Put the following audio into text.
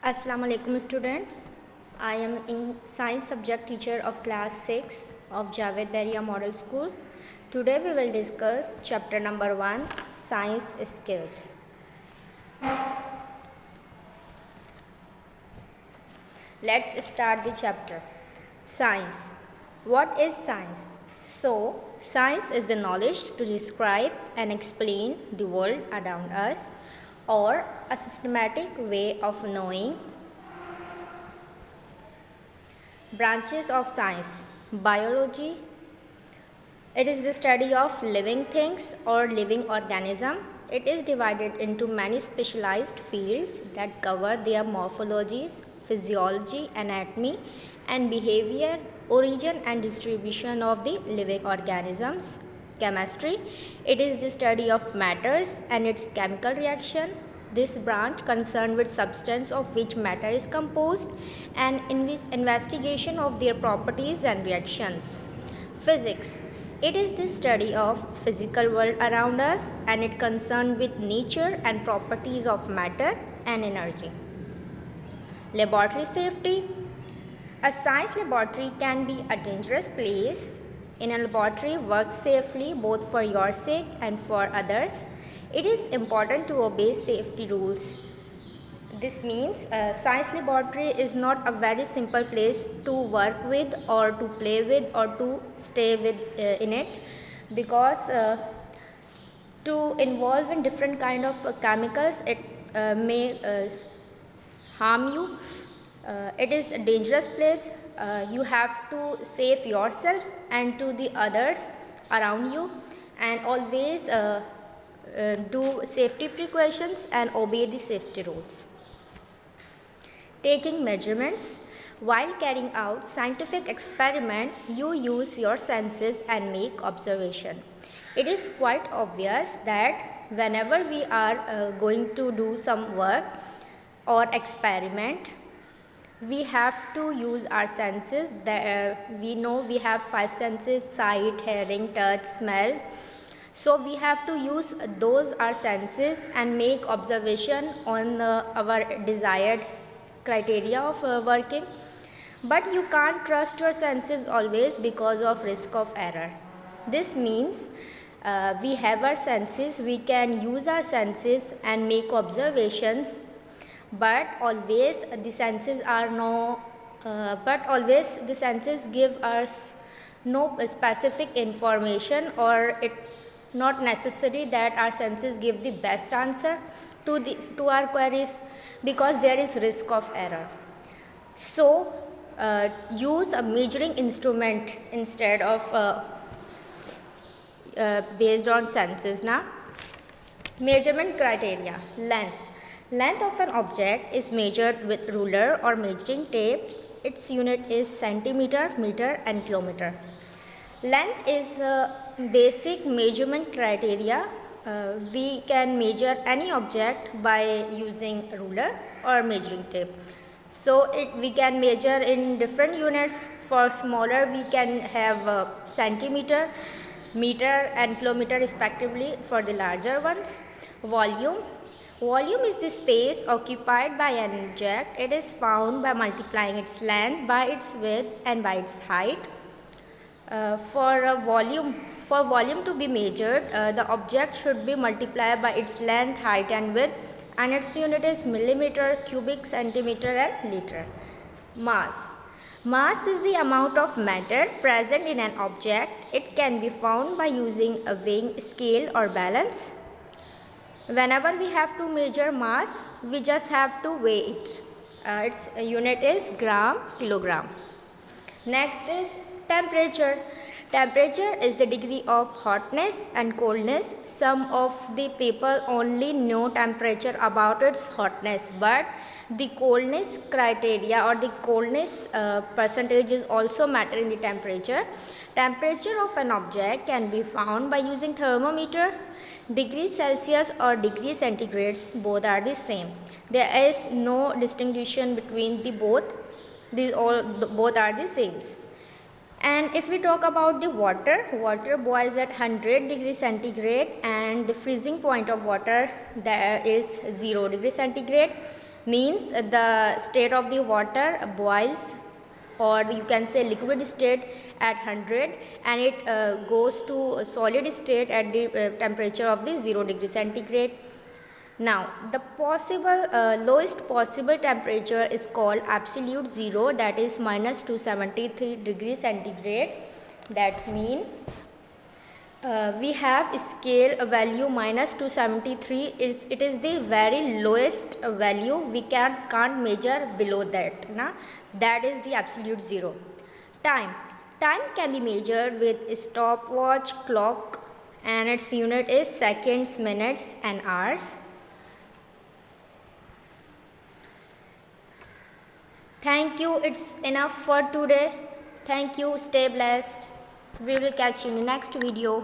Assalamu alaikum students. I am in science subject teacher of class 6 of Javed Beria Model School. Today we will discuss chapter number 1, science skills. Let's start the chapter. Science. What is science? So, science is the knowledge to describe and explain the world around us, or a systematic way of knowing. Branches of science. Biology. It is the study of living things or living organism. It is divided into many specialized fields that cover their morphologies, physiology, anatomy, and behavior, origin and distribution of the living organisms. Chemistry. It is the study of matters and its chemical reaction. This branch concerned with substance of which matter is composed and investigation of their properties and reactions. Physics. It is the study of physical world around us and it concerned with nature and properties of matter and energy. Laboratory safety. A science laboratory can be a dangerous place. In a laboratory, work safely both for your sake and for others. It is important to obey safety rules. This means a science laboratory is not a very simple place to work with or to play with or to stay with in it, because to involve in different kind of chemicals, it may harm you. It is a dangerous place. You have to save yourself and to the others around you, and always do safety precautions and obey the safety rules. Taking measurements. While carrying out scientific experiment, you use your senses and make observation. It is quite obvious that whenever we are going to do some work or experiment, we have to use our senses. We know we have 5 senses: sight, hearing, touch, smell. So we have to use those our senses and make observation on our desired criteria of working. But you can't trust your senses always because of risk of error. This means we have our senses, we can use our senses and make observations, but always the senses give us no specific information, or it not necessary that our senses give the best answer to our queries, because there is risk of error. So use a measuring instrument instead of based on senses. Now, measurement criteria. Length of an object is measured with ruler or measuring tape. Its unit is centimeter, meter and kilometer. Length is a basic measurement criteria. We can measure any object by using ruler or measuring tape. So we can measure in different units. For smaller, we can have centimeter, meter and kilometer respectively for the larger ones. Volume. Volume is the space occupied by an object. It is found by multiplying its length by its width and by its height. For volume to be measured, the object should be multiplied by its length, height and width, and its unit is millimeter, cubic centimeter and liter. Mass. Mass is the amount of matter present in an object. It can be found by using a weighing scale or balance. Whenever we have to measure mass, we just have to weigh it. Its unit is gram, kilogram. Next is temperature. Temperature is the degree of hotness and coldness. Some of the people only know temperature about its hotness, but the coldness criteria or the coldness percentages also matter in the temperature. Temperature of an object can be found by using thermometer. Degrees Celsius or degrees centigrades, both are the same. There is no distinction between the both. Both are the same. And if we talk about the water boils at 100 degrees centigrade and the freezing point of water there is 0 degree centigrade. means the state of the water boils, or you can say liquid state at 100, and it goes to a solid state at the temperature of the 0 degree centigrade. Now the possible lowest possible temperature is called absolute zero, that is minus 273 degrees centigrade. That's mean we have scale value minus 273 is it is the very lowest value, we can't measure below that na, that is the absolute zero. Time can be measured with stopwatch clock, and its unit is seconds, minutes and hours. Thank you, it's enough for today. Thank you, stay blessed. We will catch you in the next video.